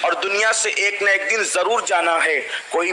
اور دنیا سے ایک نہ ایک دن ضرور جانا ہے. کوئی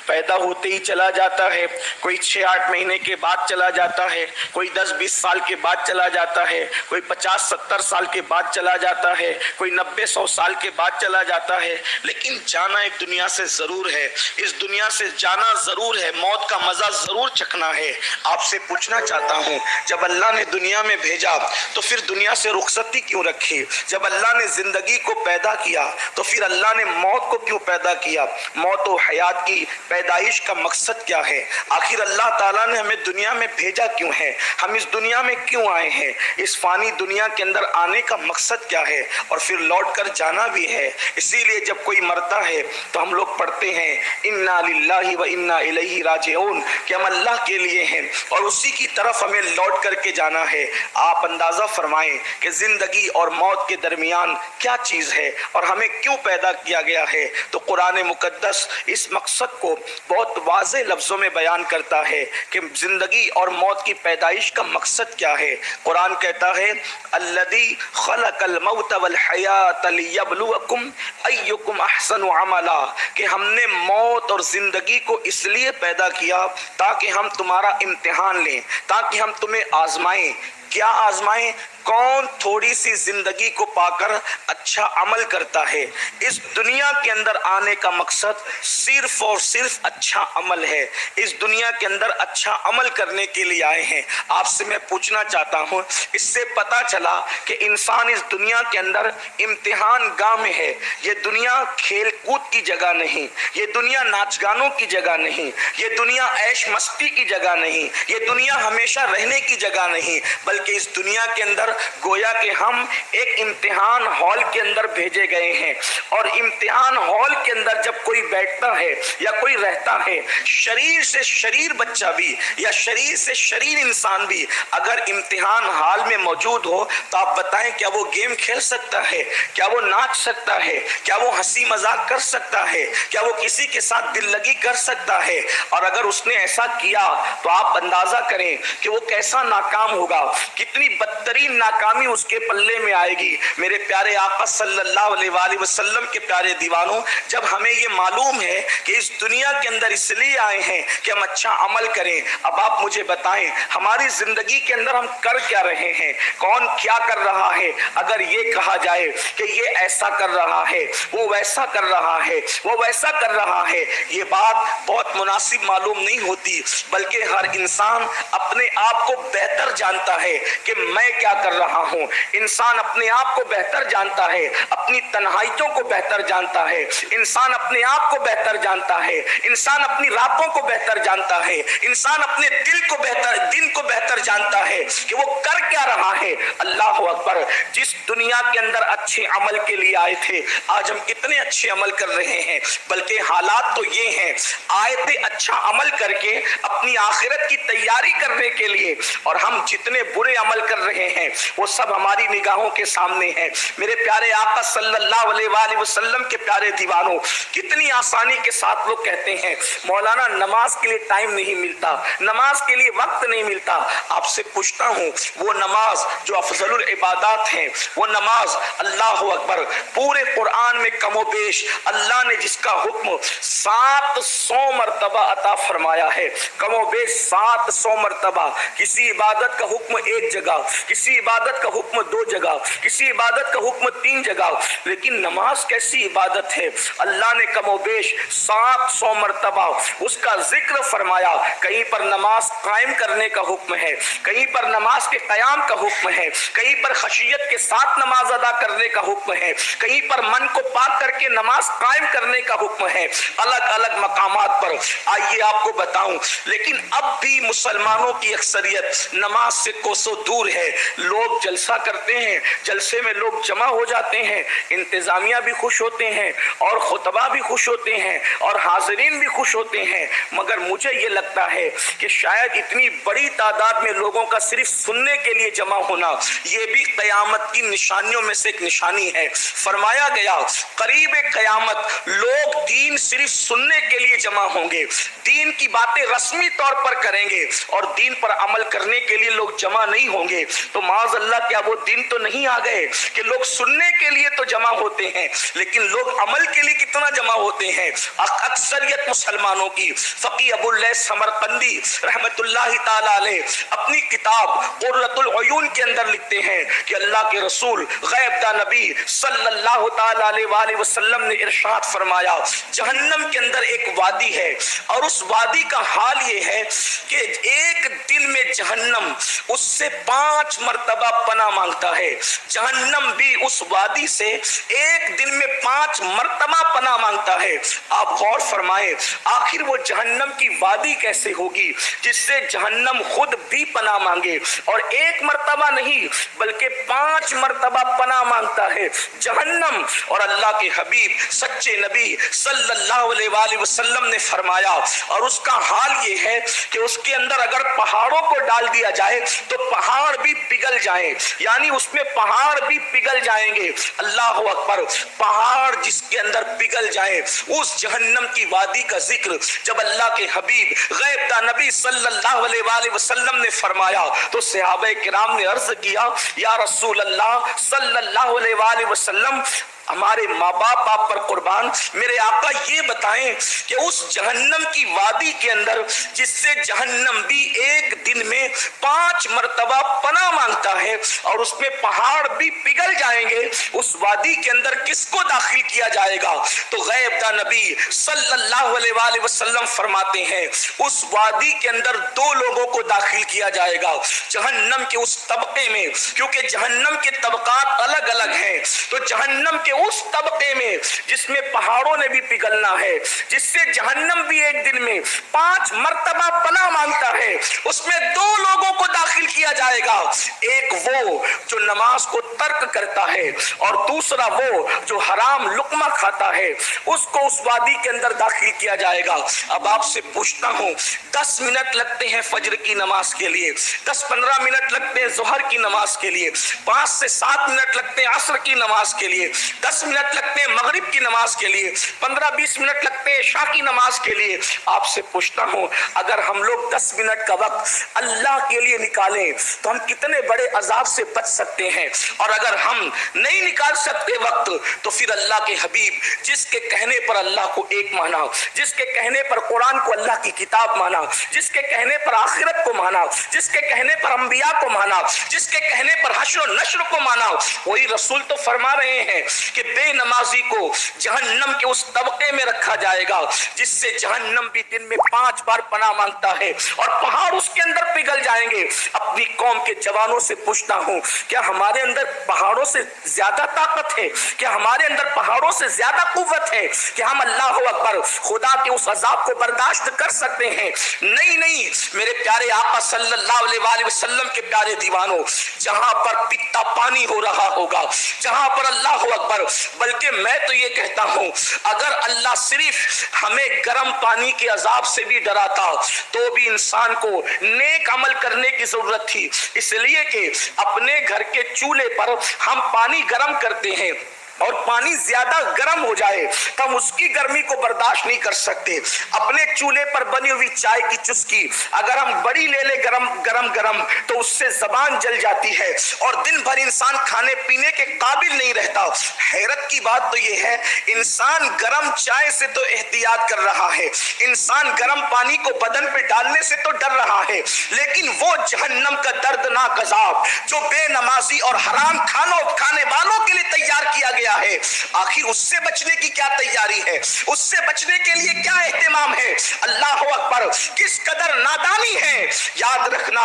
پیدا ہوتے ہی چلا جاتا ہے, کوئی 6-8 مہینے کے بعد چلا جاتا ہے, کوئی 10-20 سال کے بعد چلا جاتا ہے, کوئی 50-70 سال کے بعد چلا جاتا ہے, کوئی 90-100 سال کے بعد چلا جاتا ہے, لیکن جانا ایک دنیا سے ضرور ہے. اس دنیا سے جانا ضرور ہے, موت کا مزہ ضرور چکھنا ہے. آپ سے پوچھنا چاہتا ہوں, جب اللہ نے دنیا میں بھیجا تو پھر دنیا سے رخصتی کیوں رکھی؟ جب اللہ نے زندگی کو پیدا کیا تو پھر اللہ نے موت کو کیوں پیدا کیا؟ موت و حیات کی پیدائش کا مقصد کیا ہے؟ آخر اللہ تعالیٰ نے ہمیں دنیا میں بھیجا کیوں ہے؟ ہم اس دنیا میں کیوں آئے ہیں؟ اس فانی دنیا کے اندر آنے کا مقصد کیا ہے؟ اور پھر لوٹ کر جانا بھی ہے. اسی لیے جب کوئی مرتا ہے تو ہم لوگ پڑھتے ہیں انا للہ و انا الیہ راجعون, کہ ہم اللہ کے لیے ہیں اور اسی کی طرف ہمیں لوٹ کر کے جانا ہے. آپ اندازہ فرمائیں کہ زندگی اور موت کے درمیان کیا چیز ہے اور ہمیں کیوں پیدا کیا گیا ہے. تو قرآن مقدس اس مقصد کو بہت واضح لفظوں میں بیان کرتا ہے کہ زندگی اور موت کی پیدائش کا مقصد کیا ہے. قرآن کہتا ہے الذی خلق الموت والحیات لیبلوکم ایکم احسن عملا, کہ ہم نے موت اور زندگی کو اس لیے پیدا کیا تاکہ ہم تمہارا امتحان لیں, تاکہ ہم تمہیں آزمائیں. کیا آزمائیں؟ کون تھوڑی سی زندگی کو پا کر اچھا عمل کرتا ہے. اس دنیا کے اندر آنے کا مقصد صرف اور صرف اچھا عمل ہے. اس دنیا کے اندر اچھا عمل کرنے کے لیے آئے ہیں. آپ سے میں پوچھنا چاہتا ہوں, اس سے پتا چلا کہ انسان اس دنیا کے اندر امتحان گاہ میں ہے. یہ دنیا کھیل کود کی جگہ نہیں, یہ دنیا ناچ گانوں کی جگہ نہیں, یہ دنیا عیش مستی کی جگہ نہیں, یہ دنیا ہمیشہ رہنے کی جگہ نہیں, بلکہ اس دنیا کے اندر گویا کہ ہم ایک امتحان ہال کے اندر بھیجے گئے ہیں. اور امتحان ہال کے اندر جب کوئی بیٹھتا ہے یا کوئی رہتا ہے, شریر سے شریر بچہ بھی یا شریر سے شریر انسان بھی اگر امتحان ہال میں موجود ہو تو آپ بتائیں کیا وہ گیم کھیل سکتا ہے؟ کیا وہ ناچ سکتا ہے؟ کیا وہ ہنسی مذاق کر سکتا ہے؟ کیا وہ کسی کے ساتھ دل لگی کر سکتا ہے؟ اور اگر اس نے ایسا کیا تو آپ اندازہ کریں کہ وہ کیسا ناکام ہوگا, کتنی بدترین ناکامی اس کے پلے میں آئے گی. میرے پیارے آقا صلی اللہ علیہ وآلہ وسلم کے پیارے دیوانوں, جب ہمیں یہ معلوم ہے کہ اس دنیا کے اندر اس لیے آئے ہیں کہ ہم اچھا عمل کریں, اب آپ مجھے بتائیں ہماری زندگی کے اندر ہم کر کیا رہے ہیں؟ کون کیا کر رہا ہے؟ اگر یہ کہا جائے کہ یہ ایسا کر رہا ہے, وہ ویسا کر رہا ہے, وہ ویسا کر رہا ہے, یہ بات بہت مناسب معلوم نہیں ہوتی, بلکہ ہر انسان اپنے آپ کو بہتر جانتا ہے کہ میں کیا کر رہا ہوں. انسان اپنے آپ کو بہتر جانتا ہے, اپنی تنہائیوں کو بہتر جانتا ہے, انسان اپنے آپ کو بہتر جانتا ہے, انسان اپنی راتوں کو بہتر جانتا ہے, انسان اپنے دن کو بہتر جانتا ہے کہ وہ کر کیا رہا ہے. اللہ اکبر, جس دنیا کے اندر اچھے عمل کے لیے آئے تھے آج ہم کتنے اچھے عمل کر رہے ہیں, بلکہ حالات تو یہ ہیں آئے تھے اچھا عمل کر کے اپنی آخرت کی تیاری کرنے کے لیے, اور ہم جتنے برے عمل کر رہے ہیں وہ سب ہماری نگاہوں کے سامنے ہے. میرے پیارے آقا صلی اللہ علیہ وآلہ وسلم کے پیارے دیوانوں, کتنی آسانی کے ساتھ لوگ کہتے ہیں مولانا نماز کے لیے ٹائم نہیں ملتا, نماز کے لیے وقت نہیں ملتا. آپ سے پوچھتا ہوں وہ نماز جو افضل العبادات ہیں, وہ نماز اللہ اکبر پورے قرآن میں کم و بیش اللہ نے جس کا حکم 700 مرتبہ عطا فرمایا ہے, کم و بیش 700 مرتبہ. کسی عبادت کا حکم ایک جگہ, کسی عبادت کا حکم 2 جگہ, کسی عبادت کا حکم 3 جگہ, لیکن نماز کیسی عبادت ہے اللہ نے کم و بیش 700 مرتبہ اس کا ذکر فرمایا. کہیں پر نماز قائم کرنے کا حکم ہے, کہیں پر نماز کے قیام کا حکم ہے, کہیں پر خشیت کے ساتھ نماز ادا کرنے کا حکم ہے, کہیں پر من کو پاک کر کے نماز قائم کرنے کا حکم ہے, الگ الگ مقامات پر. آئیے آپ کو بتاؤں, لیکن اب بھی مسلمانوں کی اکثریت نماز سے کوسوں دور ہے. لوگ جلسہ کرتے ہیں, جلسے میں لوگ جمع ہو جاتے ہیں, انتظامیہ بھی خوش ہوتے ہیں اور خطبہ بھی خوش ہوتے ہیں اور حاضرین بھی خوش ہوتے ہیں, مگر مجھے یہ لگتا ہے کہ شاید اتنی بڑی تعداد میں لوگوں کا صرف سننے کے لیے جمع ہونا یہ بھی قیامت کی نشانیوں میں سے ایک نشانی ہے. فرمایا گیا قریب قیامت لوگ دین صرف سننے کے لیے جمع ہوں گے, دین کی باتیں رسمی طور پر کریں گے اور دین پر عمل کرنے کے لیے لوگ جمع نہیں ہوں گے. تو معاذ معاذ اللہ کیا وہ دن تو نہیں آ گئے کہ لوگ سننے کے لیے تو جمع ہوتے ہیں لیکن لوگ عمل کے لیے کتنا جمع ہوتے ہیں؟ اکثریت مسلمانوں کی فقی ابو اللیث سمرقندی رحمت اللہ تعالی علیہ اپنی کتاب قرۃ العیون کے اندر لکھتے ہیں کہ اللہ کے رسول غیب دا نبی صلی اللہ تعالی علیہ وآلہ وسلم نے ارشاد فرمایا جہنم کے اندر ایک وادی ہے اور اس وادی کا حال یہ ہے کہ ایک دن میں جہنم اس سے 5 مرتبہ پناہ مانگتا ہے. جہنم بھی اس وادی سے ایک دن میں 5 مرتبہ پناہ مانگتا ہے. آپ غور فرمائیں آخر وہ جہنم کی وادی کیسے ہوگی جس سے جہنم خود بھی پناہ مانگے اور ایک مرتبہ نہیں بلکہ 5 مرتبہ پناہ مانگتا ہے جہنم. اور اللہ کے حبیب سچے نبی صلی اللہ علیہ وآلہ وسلم نے فرمایا اور اس کا حال یہ ہے کہ اس کے اندر اگر پہاڑوں کو ڈال دیا جائے تو پہاڑ بھی پگھل جائیں, یعنی اس میں پہاڑ بھی پگھل جائیں گے. اللہ اکبر, پہاڑ جس کے اندر پگھل جائیں اس جہنم کی وادی کا ذکر جب اللہ کے حبیب غیب دا نبی صلی اللہ علیہ وآلہ وسلم نے فرمایا تو صحابہ کرام نے عرض کیا یا رسول اللہ صلی اللہ علیہ وآلہ وسلم ہمارے ماں باپ آپ پر قربان, میرے آقا یہ بتائیں کہ اس جہنم کی وادی کے اندر جس سے جہنم بھی ایک دن میں 5 مرتبہ پناہ مانگتا ہے اور اس میں پہاڑ بھی پگھل جائیں گے, اس وادی کے اندر کس کو داخل کیا جائے گا؟ تو غیب دا نبی صلی اللہ علیہ وآلہ وسلم فرماتے ہیں اس وادی کے اندر 2 لوگوں کو داخل کیا جائے گا جہنم کے اس طبقے میں, کیونکہ جہنم کے طبقات الگ الگ ہیں. تو جہنم کے اس طبقے میں جس میں پہاڑوں نے بھی پگھلنا ہے, جس سے جہنم بھی ایک دن میں 5 مرتبہ پناہ مانگتا ہے, اس میں 2 لوگوں کو داخل کیا جائے گا. ایک وہ جو نماز کو ترک کرتا ہے اور دوسرا وہ جو حرام لقمہ کھاتا ہے, اس کو اس وادی کے اندر داخل کیا جائے گا. اب آپ سے پوچھتا ہوں 10 منٹ لگتے ہیں فجر کی نماز کے لیے, 10-15 منٹ لگتے ہیں ظہر کی نماز کے لیے, 5 سے 7 منٹ لگتے ہیں عصر کی نماز کے لیے, 10 منٹ لگتے ہیں مغرب کی نماز کے لیے, 15-20 منٹ لگتے ہیں عشاء کی نماز کے لیے. آپ سے پوچھتا ہوں اگر ہم لوگ 10 منٹ کا وقت اللہ کے لیے نکالیں تو ہم کتنے بڑے عذاب سے بچ سکتے ہیں, اور اگر ہم نہیں نکال سکتے وقت تو پھر اللہ کے حبیب جس کے کہنے پر اللہ کو ایک مانا, جس کے کہنے پر قرآن کو اللہ کی کتاب مانا, جس کے کہنے پر آخرت کو مانا, جس کے کہنے پر انبیاء کو مانا, جس کے کہنے پر حشر و نشر کو مانا, وہی رسول تو فرما رہے ہیں کہ بے نمازی کو جہنم کے اس طبقے میں رکھا جائے گا جس سے جہنم بھی دن میں 5 بار پناہ مانگتا ہے اور پہاڑ اس کے اندر پگھل جائیں گے. اپنی قوم کے جوانوں سے پوچھتا ہوں کیا ہمارے اندر پہاڑوں سے زیادہ طاقت ہے؟ کیا ہمارے اندر پہاڑوں سے زیادہ قوت ہے کہ ہم اللہ اکبر خدا کے اس عذاب کو برداشت کر سکتے ہیں؟ نہیں نہیں میرے پیارے آقا صلی اللہ علیہ وآلہ وسلم کے پیارے دیوانوں, جہاں پر پیتا پانی ہو رہا ہوگا, جہاں پر اللہ اکبر, بلکہ میں تو یہ کہتا ہوں اگر اللہ صرف ہمیں گرم پانی کے عذاب سے بھی ڈراتا تو بھی انسان کو نیک عمل کرنے کی ضرورت تھی, اس لیے کہ اپنے گھر کے چولہے پر ہم پانی گرم کرتے ہیں اور پانی زیادہ گرم ہو جائے تو ہم اس کی گرمی کو برداشت نہیں کر سکتے. اپنے چولہے پر بنی ہوئی چائے کی چسکی اگر ہم بڑی لے لے گرم تو اس سے زبان جل جاتی ہے اور دن بھر انسان کھانے پینے کے قابل نہیں رہتا. حیرت کی بات تو یہ ہے انسان گرم چائے سے تو احتیاط کر رہا ہے, انسان گرم پانی کو بدن پہ ڈالنے سے تو ڈر رہا ہے, لیکن وہ جہنم کا دردناک عذاب جو بے نمازی اور حرام کھانے والوں کے لیے تیار کیا گیا ہے, آخر اس سے بچنے کی کیا تیاری ہے, اس سے بچنے کے لیے کیا اہتمام ہے؟ اللہ اکبر, کس قدر نادانی ہے. یاد رکھنا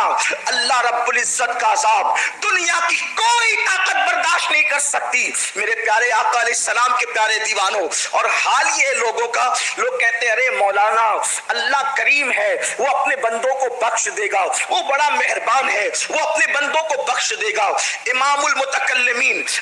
اللہ رب العزت کا عذاب دنیا کی کوئی طاقت برداشت نہیں کر سکتی. میرے پیارے آقا علیہ السلام کے پیارے دیوانوں, اور حال یہ لوگوں کا, لوگ کہتے ہیں ارے مولانا اللہ کریم ہے, وہ اپنے بندوں کو بخش دے گا, وہ بڑا مہربان ہے, وہ اپنے بندوں کو بخش دے گا. امام المتکلمین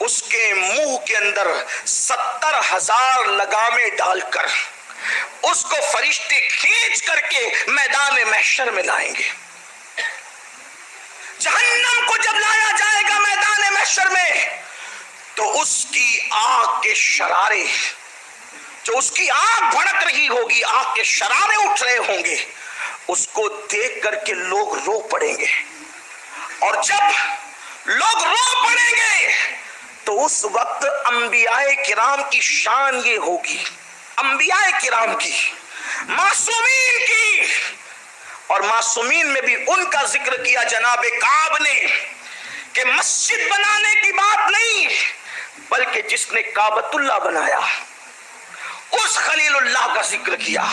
اس کے منہ کے اندر 70,000 لگامیں ڈال کر اس کو فرشتے کھینچ کر کے میدان محشر میں لائیں گے. جہنم کو جب لایا جائے گا میدان محشر میں تو اس کی آگ کے شرارے، جو اس کی آگ بھڑک رہی ہوگی، آگ کے شرارے اٹھ رہے ہوں گے، اس کو دیکھ کر کے لوگ رو پڑیں گے. اور جب لوگ رو پڑیں گے تو اس وقت انبیاء کرام کی شان یہ ہوگی، انبیاء کرام کی، معصومین کی. اور معصومین میں بھی ان کا ذکر کیا جناب کعب نے کہ مسجد بنانے کی بات نہیں، بلکہ جس نے کعبۃ اللہ بنایا اس خلیل اللہ کا ذکر کیا،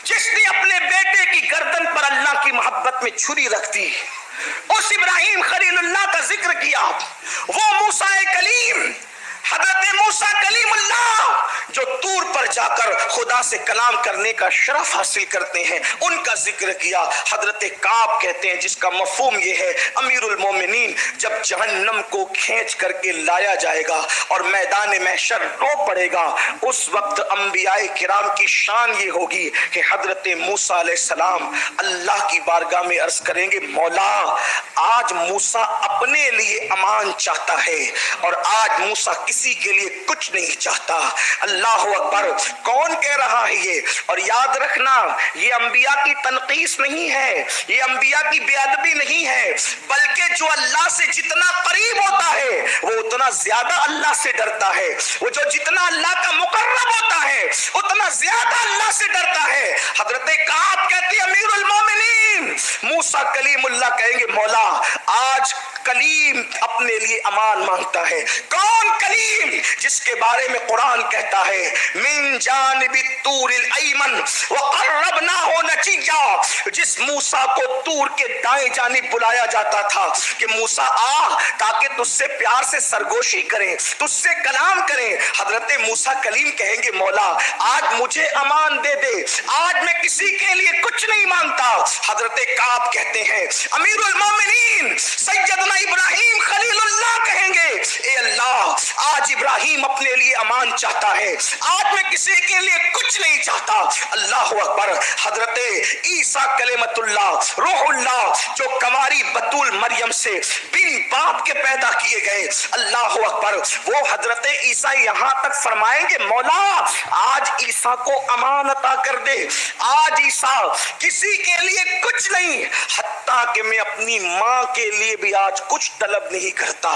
جس نے اپنے بیٹے کی گردن پر اللہ کی محبت میں چھری رکھ دی اس ابراہیم خلیل اللہ کا ذکر کیا. وہ موسیٰ کلیم، حضرت موسیٰ کلیم اللہ جو طور پر جا کر خدا سے کلام کرنے کا شرف حاصل کرتے ہیں، ان کا ذکر کیا. حضرت کعب کہتے ہیں جس کا مفہوم یہ ہے امیر المومنین جب جہنم کو کھینچ کر کے لایا جائے گا اور میدان محشر رو پڑے گا، اس وقت انبیاء کرام کی شان یہ ہوگی کہ حضرت موسیٰ علیہ السلام اللہ کی بارگاہ میں عرض کریں گے مولا آج موسیٰ اپنے لیے امان چاہتا ہے اور آج موسیٰ کسی کے لیے کچھ نہیں چاہتا. اللہ اکبر. کون کہہ رہا ہے یہ؟ اور یاد رکھنا یہ انبیاء کی تنقیص نہیں ہے، یہ انبیاء کی بے ادبی نہیں ہے، بلکہ جو اللہ سے جتنا قریب ہوتا ہے وہ اتنا زیادہ اللہ سے ڈرتا ہے. وہ جو جتنا اللہ کا مقرب ہوتا ہے اتنا زیادہ اللہ سے ڈرتا ہے. حضرت کعب کہتے ہیں امیر المومنین موسیٰ کلیم اللہ کہیں گے مولا آج کلیم اپنے لیے امان مانگتا ہے. کون کلیم؟ جس کے بارے میں قرآن کہتا ہے من جانب الطور الایمن وقربناہ نجیا، جس موسیٰ کو طور کے دائیں جانب بلایا جاتا تھا کہ موسیٰ آ تاکہ تجھ سے پیار سے سرگوشی کریں، تجھ سے کلام کریں. حضرت موسیٰ کلیم کہیں گے مولا آج مجھے امان دے دے، آج میں کسی کے لیے کچھ نہیں مانگتا. حضرت کعب کہتے ہیں امیر المومنین سیدنا ابراہیم خلیل اللہ کہیں گے اے اللہ آج ابراہیم اپنے لیے امان چاہتا ہے، آج میں کسی کے لیے کچھ نہیں چاہتا. اللہ اکبر. حضرت عیسیٰ کلمت اللہ روح اللہ جو کنواری بتول مریم سے بن باپ کے پیدا کیے گئے، اللہ اکبر، وہ حضرت عیسیٰ یہاں تک فرمائیں گے مولا آج عیسیٰ کو امان عطا کر دے، آج عیسیٰ کسی کے لیے کچھ نہیں، حتیٰ کہ میں اپنی ماں کے لیے بھی آج کچھ طلب نہیں کرتا،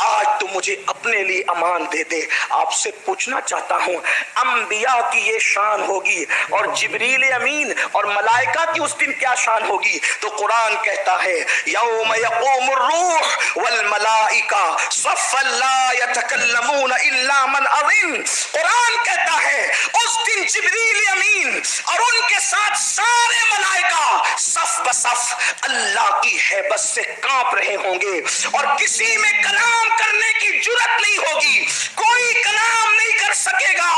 آج تو مجھے اپنے لیے امان دے دے. آپ سے پوچھنا چاہتا ہوں انبیاء کی یہ شان ہوگی اور جبریل امین اور ملائکہ کی اس دن کیا شان ہوگی؟ تو قرآن کہتا ہے یوم یقوم الروح والملائکہ صفا لا یتکلمون الا من اذن. قرآن کہتا ہے اس دن جبریل امین اور ان کے ساتھ سارے ملائکہ صف بصف اللہ کی ہیبت سے کانپ رہے ہوں گے اور کسی میں کلام کرنے کی جرات نہیں ہوگی، کوئی کلام نہیں کر سکے گا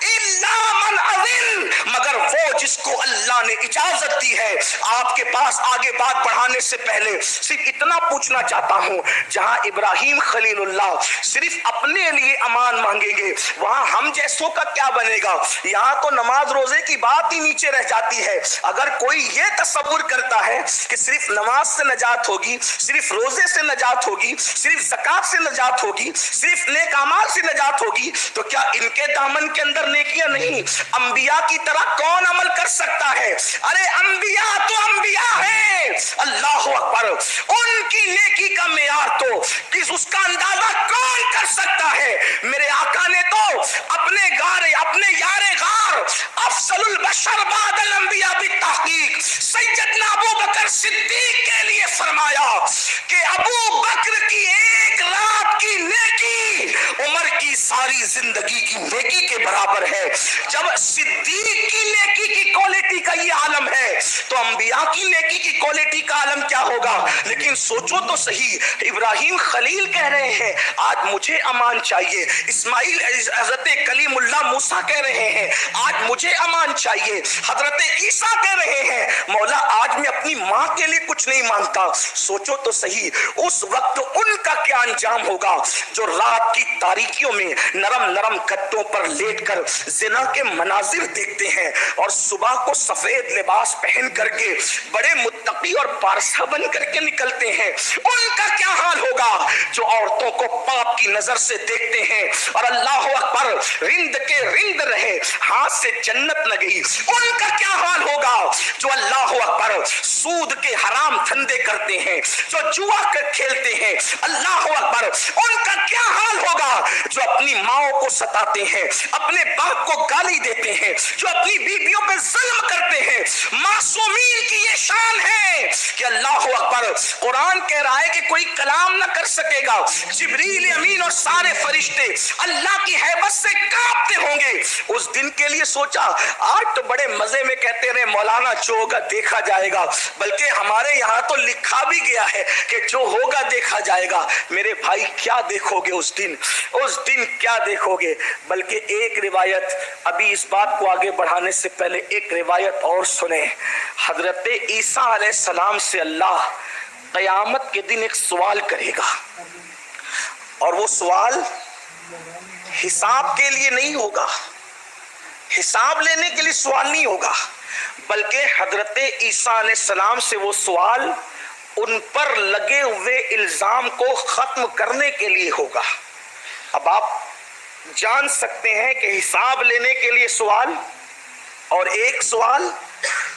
الا من اذن، مگر وہ جس کو اللہ نے اجازت دی ہے. آپ کے پاس آگے بات بڑھانے سے پہلے صرف اتنا پوچھنا چاہتا ہوں جہاں ابراہیم خلیل اللہ صرف اپنے لیے امان مانگیں گے وہاں ہم جیسوں کا کیا بنے گا؟ یہاں تو نماز روزے کی بات ہی نیچے رہ جاتی ہے. اگر کوئی یہ تصور کرتا ہے کہ صرف نماز سے نجات ہوگی، صرف روزے سے نجات ہوگی، صرف زکات سے نجات ہوگی، صرف نیک اعمال سے نجات ہوگی، تو کیا ان کے دامن کے اندر نیکیاں نہیں؟ انبیاء کی طرح کون عمل کر سکتا ہے؟ ارے انبیاء تو انبیاء ہیں. اللہ اکبر. ان کی نیکی کا معیار تو اس کا اندازہ کون کر سکتا ہے؟ میرے آقا نے تو اپنے یار غار افضل البشر بعد الانبیاء بالتحقیق سیدنا ابو بکر صدیق کے لیے فرمایا کہ ابو بکر کی ایک رات کی نیکی عمر کی ساری زندگی کی نیکی کے برابر ہے. جب صدیق کی نیکی کی کوالٹی کا یہ عالم ہے تو انبیاء انبیاء کی نیکی کی کوالٹی کا عالم کیا ہوگا. لیکن سوچو تو صحیح, ابراہیم خلیل کہہ رہے ہیں آج مجھے امان چاہیے, اسماعیل حضرت کلیم اللہ موسیٰ کہہ رہے ہیں آج مجھے امان چاہیے, حضرت عیسیٰ کہہ رہے ہیں مولا آج میں اپنی ماں کے لیے کچھ نہیں مانگتا. سوچو تو صحیح اس وقت ان کا کیا انجام ہوگا جو رات کی تاریکیوں میں نرم نرم گدوں پر لیٹ کر زنا کے مناظر دیکھتے ہیں اور صبح کو سفید لباس پہن کر کے بڑے متقی اور پارسا بن کر کے نکلتے ہیں. ان کا کیا حال ہوگا جو عورتوں کو پاپ کی نظر سے دیکھتے ہیں اور اللہ اکبر رند کے رند رہے, ہاتھ سے جنت نہ گئی. ان کا کیا حال ہوگا جو اللہ اکبر سود کے حرام دھندے کرتے ہیں, جو جوا کھیلتے ہیں, اللہ اکبر. ان کا کیا حال ہوگا جو اپنی ماؤں کو ستاتے ہیں, اپنے باپ کو گالی دیتے ہیں, جو اپنی بیویوں پہ ظلم کرتے ہیں. معصومین کی یہ شان ہے کہ اللہ اکبر قرآن کہہ رہا ہے کہ کوئی کلام نہ کر سکے گا, جبریل امین اور سارے فرشتے اللہ کی ہیبت سے کانپتے ہوں گے. اس دن کے لیے سوچا آج تو بڑے مزے میں کہتے رہے مولانا جو ہوگا دیکھا جائے گا, بلکہ ہمارے یہاں تو لکھا بھی گیا ہے کہ جو ہوگا دیکھا جائے گا. میرے بھائی کیا دیکھو گے اس دن کیا دیکھو گے. بلکہ ایک روایت, ابھی اس بات کو آگے بڑھانے سے پہلے ایک روایت اور سنیں. حضرت عیسیٰ علیہ السلام سے اللہ قیامت کے دن ایک سوال کرے گا, اور وہ سوال حساب کے لیے نہیں ہوگا, حساب لینے کے لیے سوال نہیں ہوگا, بلکہ حضرت عیسیٰ علیہ السلام سے وہ سوال ان پر لگے ہوئے الزام کو ختم کرنے کے لیے ہوگا. اب آپ جان سکتے ہیں کہ حساب لینے کے لیے سوال اور ایک سوال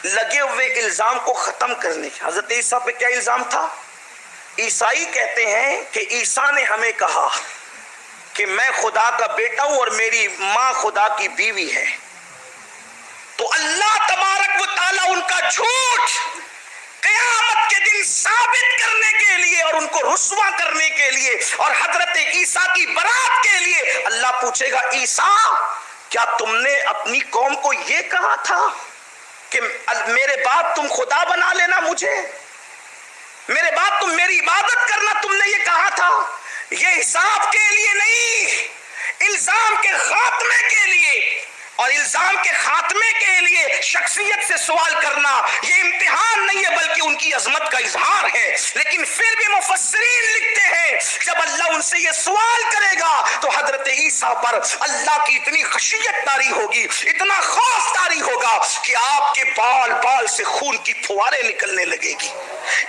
لگے ہوئے الزام کو ختم کرنے. حضرت عیسیٰ پہ کیا الزام تھا؟ عیسائی کہتے ہیں کہ عیسیٰ نے ہمیں کہا کہ میں خدا کا بیٹا ہوں اور میری ماں خدا کی بیوی ہے. تو اللہ تبارک و تعالیٰ ان کا جھوٹ قیامت کے دن ثابت کرنے کے لیے اور ان کو رسوا کرنے کے لیے اور حضرت عیسیٰ کی برات کے لیے اللہ پوچھے گا عیسیٰ کیا تم نے اپنی قوم کو یہ کہا تھا کہ میرے بعد تم خدا بنا لینا مجھے, میرے بعد تم میری عبادت کرنا, تم نے یہ کہا تھا؟ یہ حساب کے لیے نہیں, الزام کے خاتمے کے لیے. اور الزام کے خاتمے کے لیے شخصیت سے سوال کرنا یہ امتحان نہیں ہے بلکہ ان کی عظمت کا اظہار ہے. لیکن پھر بھی مفسرین لکھتے ہیں جب اللہ ان سے یہ سوال کرے گا تو حضرت عیسیٰ پر اللہ کی اتنی خشیت طاری ہوگی, اتنا خوف طاری ہوگا کہ آپ کے بال بال سے خون کی پھواریں نکلنے لگے گی.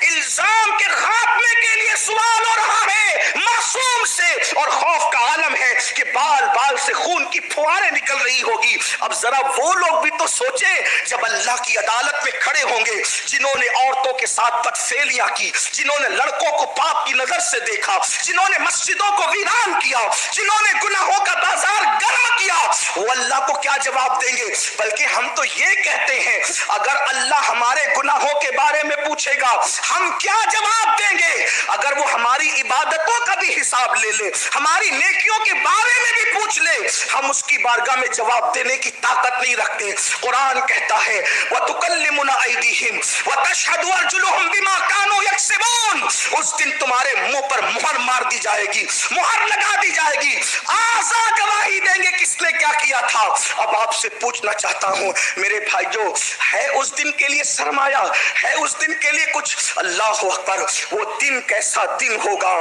الزام کے خاتمے کے لیے سوال ہو رہا ہے معصوم سے, اور خوف کا عالم ہے کہ بال بال سے خون کی پھواریں نکل رہی ہوگی. اب ذرا وہ لوگ بھی تو سوچیں جب اللہ کی عدالت میں کھڑے ہوں گے جنہوں نے عورتوں کے ساتھ بدفعلیاں کی, جنہوں نے لڑکوں کو پاپ کی نظر سے دیکھا, جنہوں نے مسجدوں کو ویران کیا, جنہوں نے گناہوں کا بازار گرم کیا, وہ اللہ کو کیا جواب دیں گے؟ بلکہ ہم تو یہ کہتے ہیں اگر اللہ ہمارے گناہوں کے بارے میں پوچھے گا ہم کیا جواب دیں گے؟ اگر وہ ہماری عبادتوں کا بھی حساب لے لے, ہماری نیکیوں کے بارے میں بھی پوچھ لے, ہم اس کی بارگاہ میں جواب دینے کی طاقت نہیں رکھتے. قرآن کہتا ہے وَتُكَلِّمُنَا أَيْدِيهِمْ وَتَشْهَدُ أَرْجُلُهُمْ بِمَا كَانُوا يَكْسِبُونَ. اس دن تمہارے منہ پر مہر مار دی جائے گی, مہر لگا دی جائے گی, آزا گواہی دیں گے کس نے کیا کیا تھا. اب آپ سے پوچھنا چاہتا ہوں میرے بھائیو, ہے اس دن کے لیے سرمایہ, ہے اس دن کے لیے کچھ؟ اللہ اکبر, وہ دن کیسا دن ہوگا,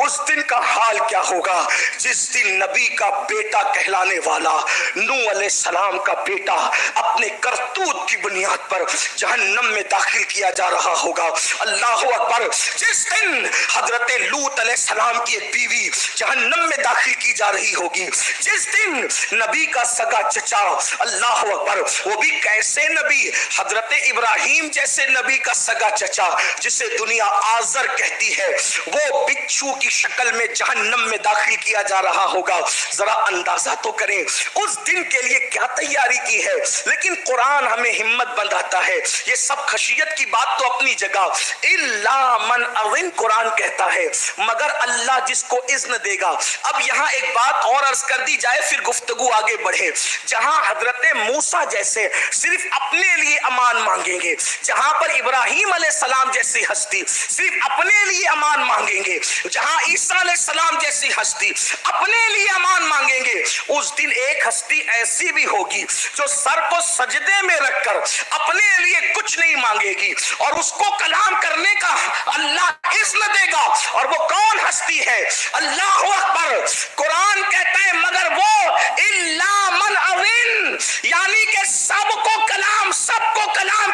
اس دن کا حال کیا ہوگا جس دن نبی کا بیٹا کہلانے والا نوح علیہ السلام کا بیٹا اپنے کرتوت کی بنیاد پر جہنم میں داخل کیا جا رہا ہوگا. اللہ اکبر, جس دن حضرت لوط علیہ السلام کی ایک بیوی جہنم میں داخل کی جا رہی ہوگی, جس دن نبی کا سگا چچا, اللہ اکبر, وہ بھی کیسے نبی, حضرت ابراہیم جیسے نبی کا سگا چچا جسے دنیا آزر کہتی ہے, وہ بچھو کی شکل میں جہنم میں داخل کیا جا رہا ہوگا. ذرا اندازہ تو کریں اس دن کے لیے کیا تیاری کی ہے. لیکن قرآن ہمیں ہمت بندھاتا ہے. یہ سب خشیت کی بات تو اپنی جگہ. الا من اذن قرآن کہتا ہے مگر اللہ جس کو اذن دے گا. اب یہاں ایک بات اور عرض کر دی جائے پھر گفتگو آگے بڑھے. جہاں حضرت موسیٰ جیسے صرف اپنے لیے امان مانگیں گے, جہاں پر ابراہیم علیہ السلام جیسی ہستی صرف اپنے لیے امان مانگیں گے, جہاں عیسیٰ علیہ السلام جیسی ہستی اپنے لیے امان مانگیں گے, اس دن ایک ہستی ایسی بھی ہوگی جو سر کو سجدے میں رکھ کر اپنے لیے کچھ نہیں مانگے گی اور اس کو کلام کرنے کا اللہ اذن دے گا. اور وہ کون ہستی ہے؟ اللہ اکبر. قرآن کہتا ہے مگر وہ الا من اذن, یعنی کہ سب کو کلام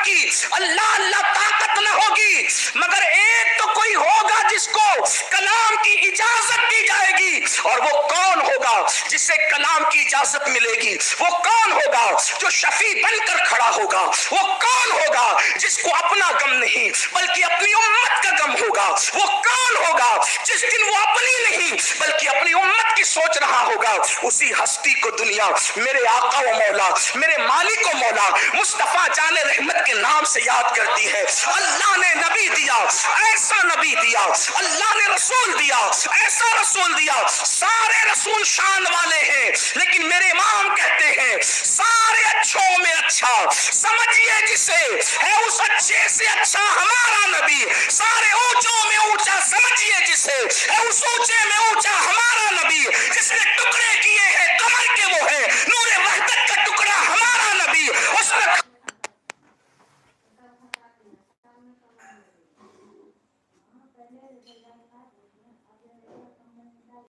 کی اللہ طاقت نہ ہوگی مگر ایک تو کوئی ہوگا جس کو کلام کی اجازت دی جائے گی. اور وہ کون ہوگا جسے کلام کی اجازت ملے گی؟ وہ کون ہوگا جو شفیع بن کر کھڑا ہوگا؟ وہ کون ہوگا جس کو اپنا غم نہیں بلکہ اپنی امت کا غم ہوگا؟ وہ کون ہوگا جس دن وہ اپنی نہیں بلکہ اپنی امت کی سوچ رہا ہوگا؟ اسی ہستی کو دنیا میرے آقا و مولا, میرے مالک و مولا مصطفیٰ جان رحمت کے نام سے یاد کرتی ہے. اللہ نے نبی دیا, ایسا نبی دیا, اللہ نے رسول دیا, ایسا رسول دیا. سارے رسول شان والے ہیں لیکن میرے امام کہتے ہیں سارے اچھوں میں اچھا سمجھیے جسے ہے اس اچھے سے اچھا ہمارا نبی. سارے اونچوں میں اونچا سمجھیے جسے ہے اس اونچے میں